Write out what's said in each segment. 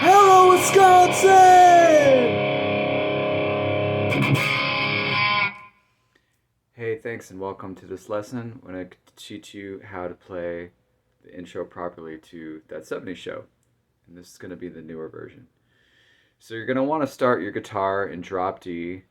Hello, Wisconsin! Hey, thanks and welcome to this lesson. I'm going to teach you how to play the intro properly to that 70's show. And this is going to be the newer version. So you're going to want to start your guitar in drop D,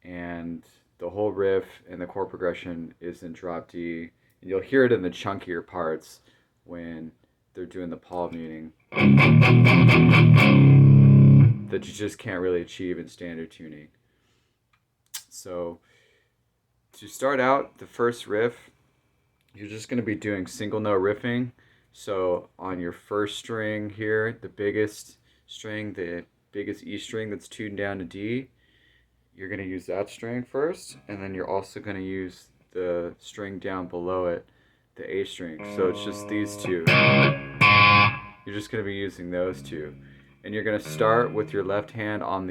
and the whole riff and the chord progression is in drop D. And you'll hear it in the chunkier parts when they're doing the palm muting that you just can't really achieve in standard tuning. So to start out the first riff, you're just going to be doing single note riffing. So on your first string here, the biggest string, the biggest E string that's tuned down to D, you're going to use that string first, and then you're also going to use the string down below it, the A string. So it's just these two. You're just going to be using those two. And you're going to start with your left hand on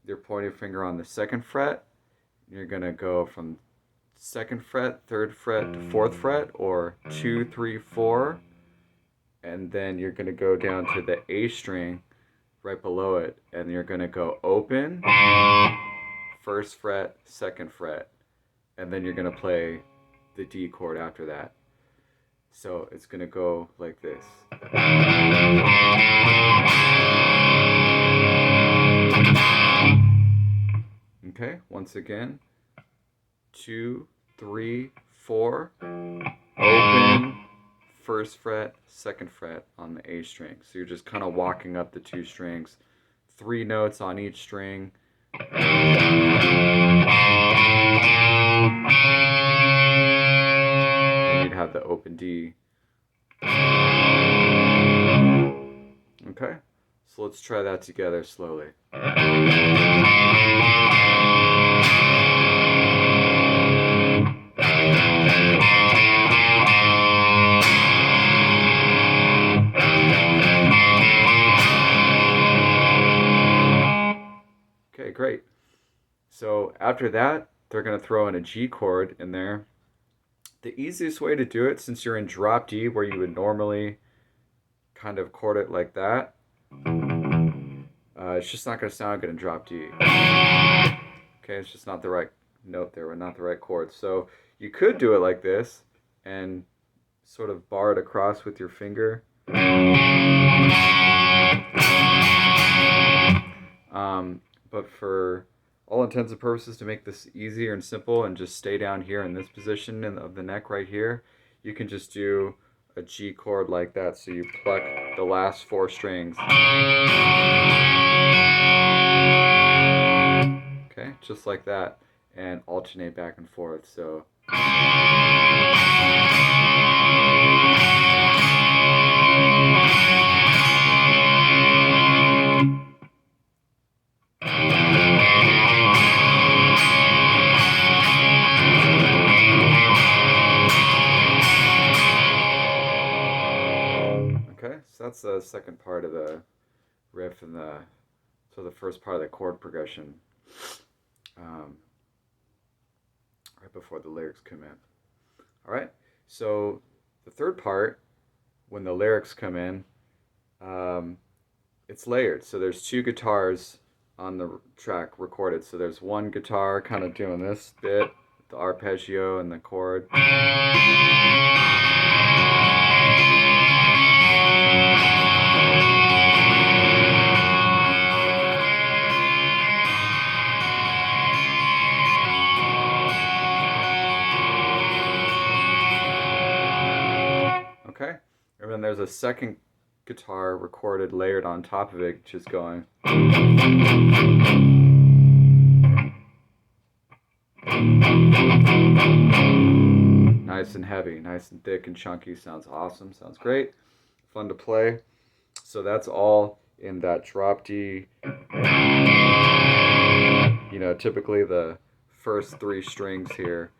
your pointer finger on the second fret. You're going to go from second fret, third fret to fourth fret, or 2, 3, 4. And then you're going to go down to the A string right below it, and you're going to go open, first fret, second fret, and then you're going to play the D chord after that. So it's going to go like this. Okay, once again, 2, 3, 4, open, first fret, second fret on the A string. So you're just kind of walking up the two strings, 3 notes on each string. And you'd have the open D. Okay, so let's try that together slowly. Okay, great. So after that, they're going to throw in a G chord in there. The easiest way to do it, since you're in drop D where you would normally kind of chord it like that, it's just not going to sound good in drop D. Okay, it's just not the right note there, or not the right chord. So you could do it like this and sort of bar it across with your finger. But for all intents and purposes, to make this easier and simple and just stay down here in this position of the neck right here, you can just do a G chord like that. So you pluck the last 4 strings. Okay, just like that, and alternate back and forth. So okay, so that's the second part of the riff, and the first part of the chord progression, right before the lyrics come in. All right, so the third part, when the lyrics come in, it's layered. So there's 2 guitars on the track recorded. So there's one guitar kind of doing this bit, the arpeggio and the chord. Okay, and then there's a second guitar recorded, layered on top of it, just going. Nice and heavy, nice and thick and chunky. Sounds awesome, sounds great. Fun to play. So that's all in that drop D. You know, typically the first 3 strings here,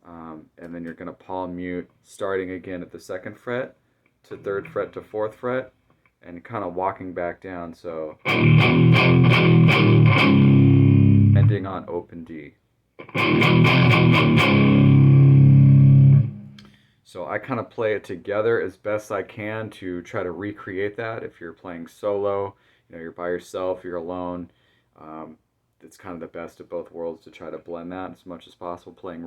and then you're going to palm mute, starting again at the 2nd fret to 3rd fret to 4th fret, and kind of walking back down, so ending on open D. So I kind of play it together as best I can to try to recreate that. If you're playing solo, you know, you're by yourself, you're alone, it's kind of the best of both worlds to try to blend that as much as possible, playing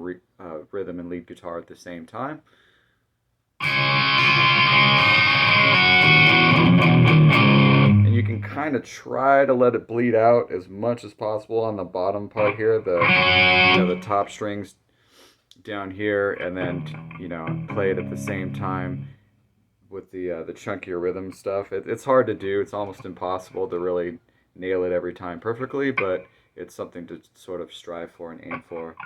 rhythm and lead guitar at the same time. And you can kind of try to let it bleed out as much as possible on the bottom part here, the top strings down here, and then, you know, play it at the same time with the chunkier rhythm stuff. It's hard to do. It's almost impossible to really nail it every time perfectly, but it's something to sort of strive for and aim for.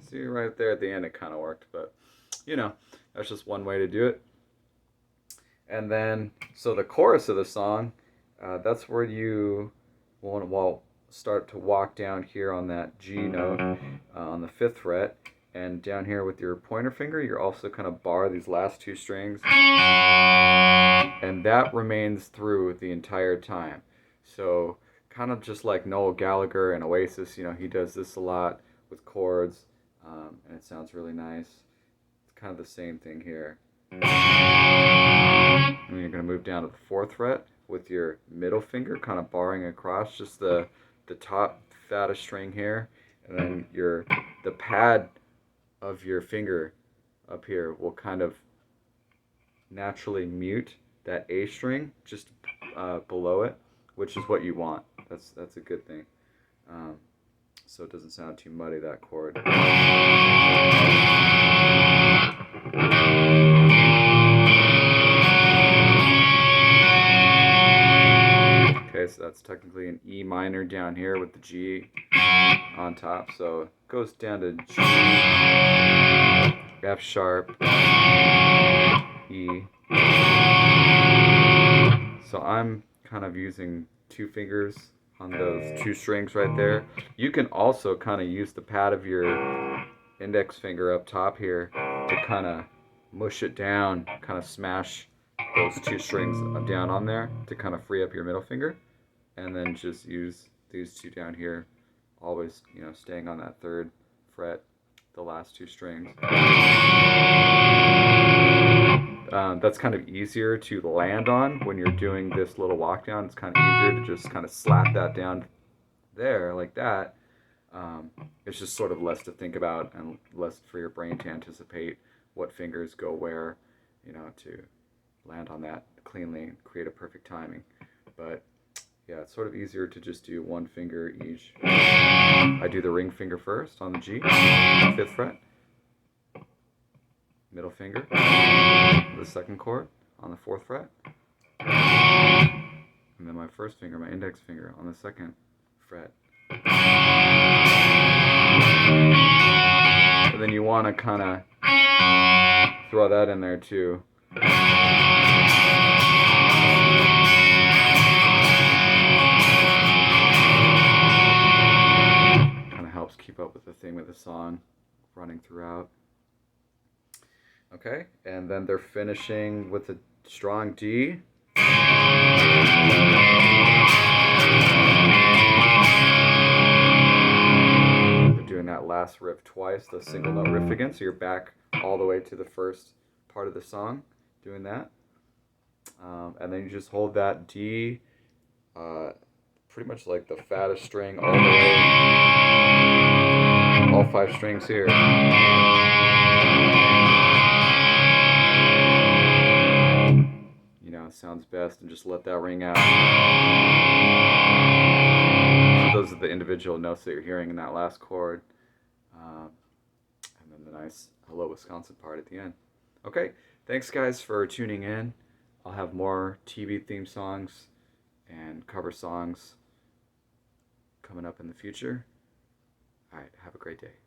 See, right there at the end it kind of worked, but you know, that's just one way to do it. And then, so the chorus of the song, that's where you will start to walk down here on that G note on the 5th fret, and down here with your pointer finger, you're also kind of bar these last 2 strings, and that remains through the entire time. So kind of just like Noel Gallagher and Oasis, you know, he does this a lot with chords, and it sounds really nice. It's kind of the same thing here. And you're going to move down to the 4th fret with your middle finger kind of barring across just the top fattest string here, and then the pad of your finger up here will kind of naturally mute that A string just below it, which is what you want. That's a good thing. So it doesn't sound too muddy, that chord. Okay, so that's technically an E minor down here with the G on top. So it goes down to G, F sharp, E. So I'm kind of using 2 fingers on those 2 strings right there. You can also kind of use the pad of your index finger up top here to kind of mush it down, kind of smash those 2 strings down on there to kind of free up your middle finger, and then just use these 2 down here, always, you know, staying on that 3rd fret, the last 2 strings. That's kind of easier to land on when you're doing this little walk down. It's kind of easier to just kind of slap that down there like that. It's just sort of less to think about and less for your brain to anticipate what fingers go where, you know, to land on that cleanly and create a perfect timing. But yeah, it's sort of easier to just do 1 finger each. I do the ring finger first on the G, 5th fret, middle finger, the 2nd chord on the 4th fret, and then my 1st finger, my index finger, on the 2nd fret. And then you want to kind of throw that in there too. Kind of helps keep up with the theme of the song running throughout. Okay, and then they're finishing with a strong D. They're doing that last riff twice, the single note riff again, so you're back all the way to the first part of the song doing that. And then you just hold that D, pretty much like the fattest string all the way, all 5 strings here. sounds best, and just let that ring out. So those are the individual notes that you're hearing in that last chord. And then the nice Hello Wisconsin part at the end. Okay, thanks guys for tuning in. I'll have more TV theme songs and cover songs coming up in the future. All right, have a great day.